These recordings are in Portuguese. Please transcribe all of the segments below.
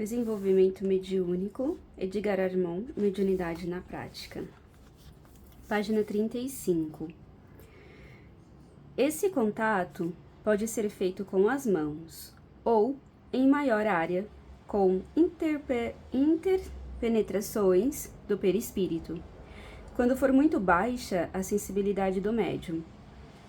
Desenvolvimento mediúnico, Edgar Armond, Mediunidade na Prática. Página 35. Esse contato pode ser feito com as mãos ou, em maior área, com interpenetrações do perispírito, quando for muito baixa a sensibilidade do médium.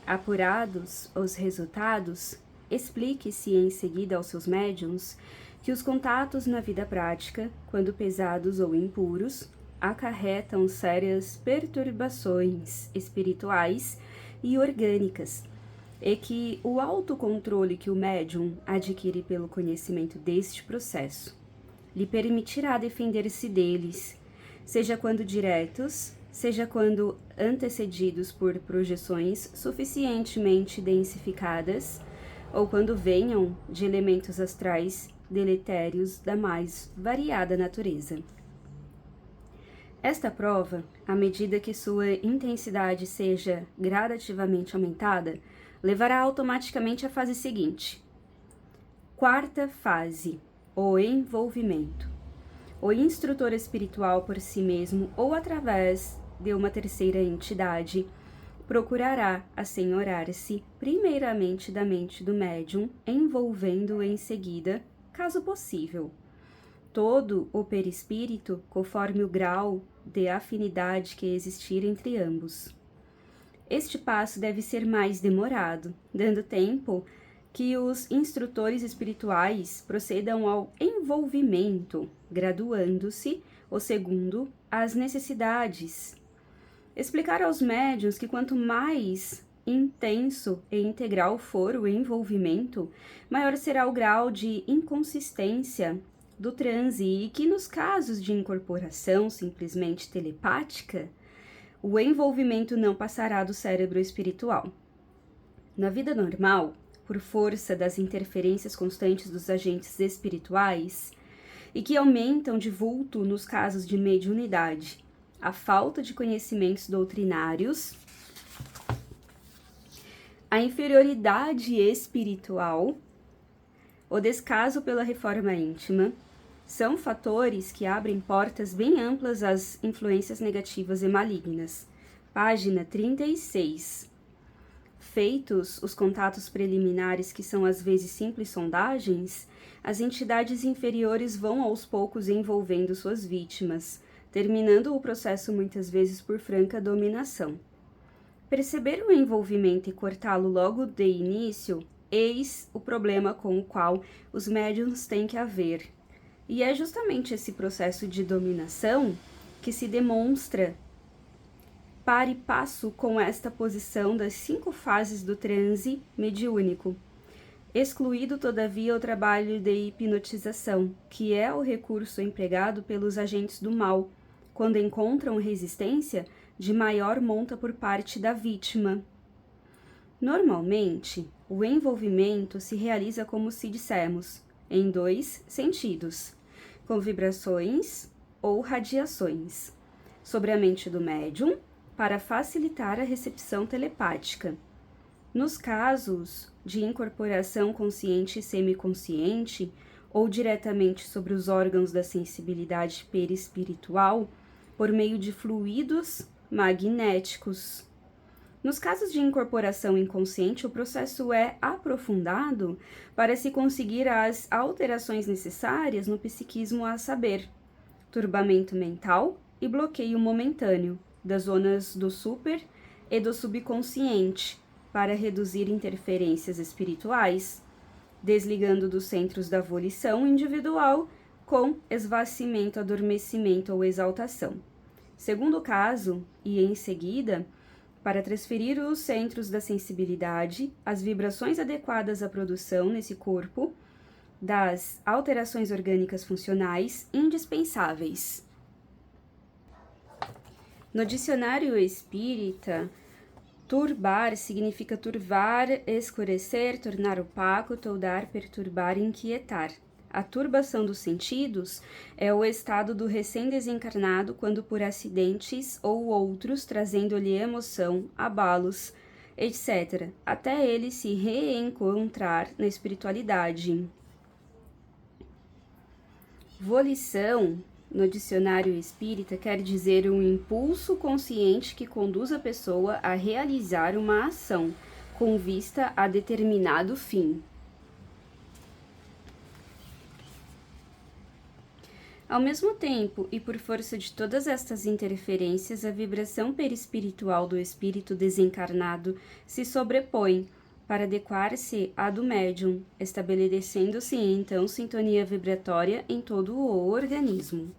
Apurados os resultados, explique-se em seguida aos seus médiuns que os contatos na vida prática, quando pesados ou impuros, acarretam sérias perturbações espirituais e orgânicas, e que o autocontrole que o médium adquire pelo conhecimento deste processo lhe permitirá defender-se deles, seja quando diretos, seja quando antecedidos por projeções suficientemente densificadas, ou quando venham de elementos astrais deletérios da mais variada natureza. Esta prova, à medida que sua intensidade seja gradativamente aumentada, levará automaticamente à fase seguinte. Quarta fase, o envolvimento. O instrutor espiritual por si mesmo ou através de uma terceira entidade procurará assenhorar-se primeiramente da mente do médium, envolvendo em seguida, caso possível, todo o perispírito conforme o grau de afinidade que existir entre ambos. Este passo deve ser mais demorado, dando tempo que os instrutores espirituais procedam ao envolvimento, graduando-se o segundo às necessidades. Explicar aos médiuns que quanto mais intenso e integral for o envolvimento, maior será o grau de inconsistência do transe e que nos casos de incorporação simplesmente telepática, o envolvimento não passará do cérebro espiritual. Na vida normal, por força das interferências constantes dos agentes espirituais, e que aumentam de vulto nos casos de mediunidade, a falta de conhecimentos doutrinários, a inferioridade espiritual, o descaso pela reforma íntima, são fatores que abrem portas bem amplas às influências negativas e malignas. Página 36. Feitos os contatos preliminares, que são às vezes simples sondagens, as entidades inferiores vão aos poucos envolvendo suas vítimas, terminando o processo muitas vezes por franca dominação. Perceber o envolvimento e cortá-lo logo de início, eis o problema com o qual os médiuns têm que haver. E é justamente esse processo de dominação que se demonstra par e passo com esta posição das 5 fases do transe mediúnico, excluído todavia o trabalho de hipnotização, que é o recurso empregado pelos agentes do mal, quando encontram resistência de maior monta por parte da vítima. Normalmente, o envolvimento se realiza como se dissemos, em 2 sentidos, com vibrações ou radiações, sobre a mente do médium, para facilitar a recepção telepática. Nos casos de incorporação consciente e semiconsciente, ou diretamente sobre os órgãos da sensibilidade perispiritual, por meio de fluidos magnéticos. Nos casos de incorporação inconsciente, o processo é aprofundado para se conseguir as alterações necessárias no psiquismo, a saber, turbamento mental e bloqueio momentâneo das zonas do super e do subconsciente, para reduzir interferências espirituais, desligando dos centros da volição individual com esvaecimento, adormecimento ou exaltação. Segundo caso, e em seguida, para transferir os centros da sensibilidade, as vibrações adequadas à produção nesse corpo das alterações orgânicas funcionais indispensáveis. No dicionário espírita, turbar significa turvar, escurecer, tornar opaco, toldar, perturbar, inquietar. A turbação dos sentidos é o estado do recém-desencarnado quando por acidentes ou outros trazendo-lhe emoção, abalos, etc., até ele se reencontrar na espiritualidade. Volição, no dicionário espírita, quer dizer um impulso consciente que conduz a pessoa a realizar uma ação com vista a determinado fim. Ao mesmo tempo, e por força de todas estas interferências, a vibração perispiritual do espírito desencarnado se sobrepõe para adequar-se à do médium, estabelecendo-se então sintonia vibratória em todo o organismo.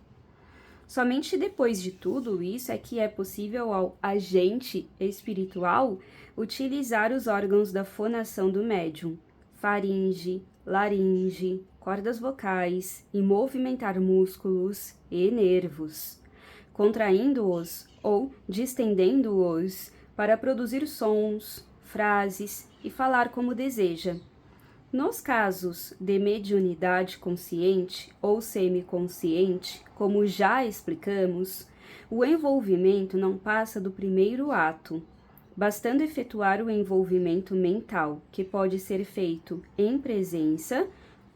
Somente depois de tudo isso é que é possível ao agente espiritual utilizar os órgãos da fonação do médium, faringe, laringe, cordas vocais, e movimentar músculos e nervos, contraindo-os ou distendendo-os para produzir sons, frases e falar como deseja. Nos casos de mediunidade consciente ou semiconsciente, como já explicamos, o envolvimento não passa do primeiro ato, bastando efetuar o envolvimento mental, que pode ser feito em presença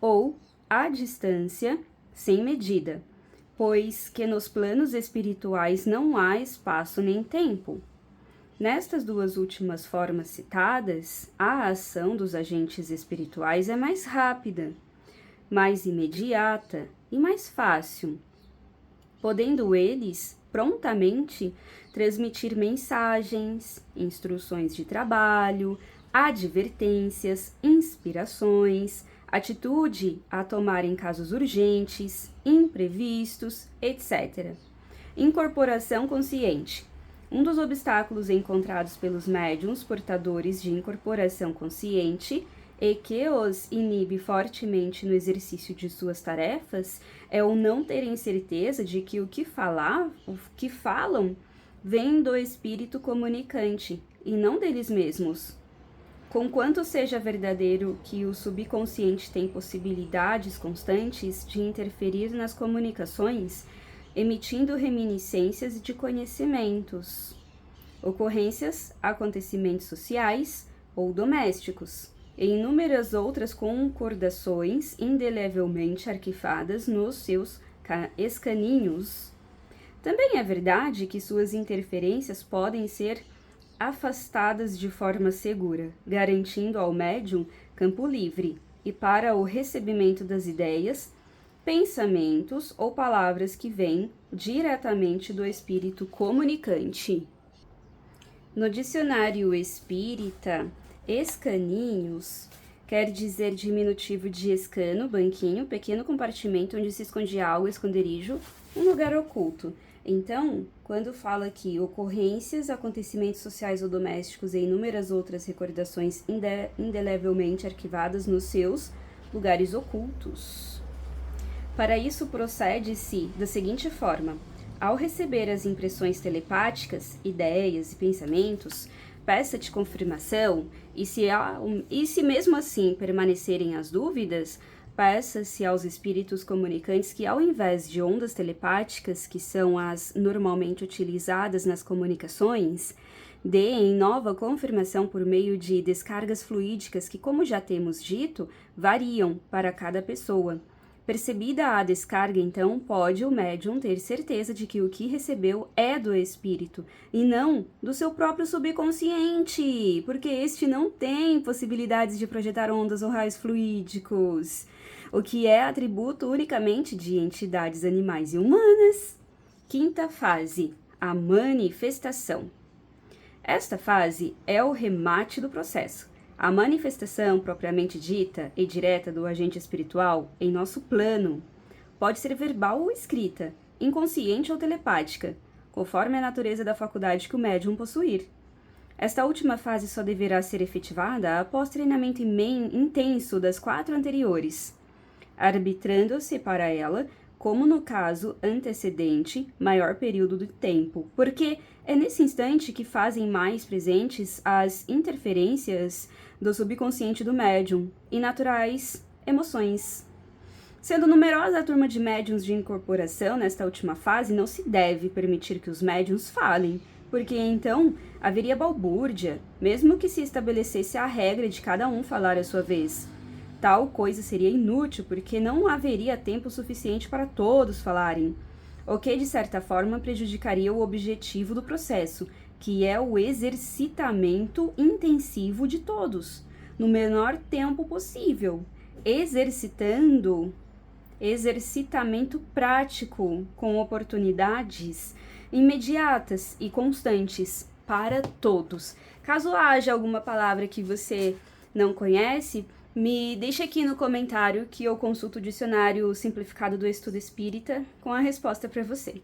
ou à distância, sem medida, pois que nos planos espirituais não há espaço nem tempo. Nestas duas últimas formas citadas, a ação dos agentes espirituais é mais rápida, mais imediata e mais fácil, podendo eles prontamente transmitir mensagens, instruções de trabalho, advertências, inspirações, atitude a tomar em casos urgentes, imprevistos, etc. Incorporação consciente. Um dos obstáculos encontrados pelos médiuns portadores de incorporação consciente e que os inibe fortemente no exercício de suas tarefas é o não terem certeza de que o que falam vem do espírito comunicante e não deles mesmos. Conquanto seja verdadeiro que o subconsciente tem possibilidades constantes de interferir nas comunicações, emitindo reminiscências de conhecimentos, ocorrências, acontecimentos sociais ou domésticos, e inúmeras outras concordações indelevelmente arquivadas nos seus escaninhos. Também é verdade que suas interferências podem ser afastadas de forma segura, garantindo ao médium campo livre e para o recebimento das ideias, pensamentos ou palavras que vêm diretamente do espírito comunicante. No dicionário espírita, escaninhos quer dizer diminutivo de escano, banquinho, pequeno compartimento onde se esconde algo, esconderijo, um lugar oculto. Então, quando fala aqui ocorrências, acontecimentos sociais ou domésticos e inúmeras outras recordações indelevelmente arquivadas nos seus lugares ocultos. Para isso, procede-se da seguinte forma: ao receber as impressões telepáticas, ideias e pensamentos, peça-te confirmação, e se mesmo assim permanecerem as dúvidas, peça-se aos espíritos comunicantes que, ao invés de ondas telepáticas, que são as normalmente utilizadas nas comunicações, deem nova confirmação por meio de descargas fluídicas que, como já temos dito, variam para cada pessoa. Percebida a descarga, então, pode o médium ter certeza de que o que recebeu é do espírito e não do seu próprio subconsciente, porque este não tem possibilidades de projetar ondas ou raios fluídicos, o que é atributo unicamente de entidades animais e humanas. Quinta fase, a manifestação. Esta fase é o remate do processo. A manifestação propriamente dita e direta do agente espiritual em nosso plano pode ser verbal ou escrita, inconsciente ou telepática, conforme a natureza da faculdade que o médium possuir. Esta última fase só deverá ser efetivada após treinamento intenso das 4 anteriores, arbitrando-se para ela, como no caso antecedente, maior período de tempo, porque é nesse instante que fazem mais presentes as interferências do subconsciente do médium e naturais emoções. Sendo numerosa a turma de médiuns de incorporação nesta última fase, não se deve permitir que os médiuns falem, porque então haveria balbúrdia, mesmo que se estabelecesse a regra de cada um falar à sua vez. Tal coisa seria inútil, porque não haveria tempo suficiente para todos falarem, o que de certa forma prejudicaria o objetivo do processo, que é o exercitamento intensivo de todos, no menor tempo possível, exercitamento prático com oportunidades imediatas e constantes para todos. Caso haja alguma palavra que você não conhece, me deixe aqui no comentário que eu consulto o dicionário simplificado do Estudo Espírita com a resposta para você.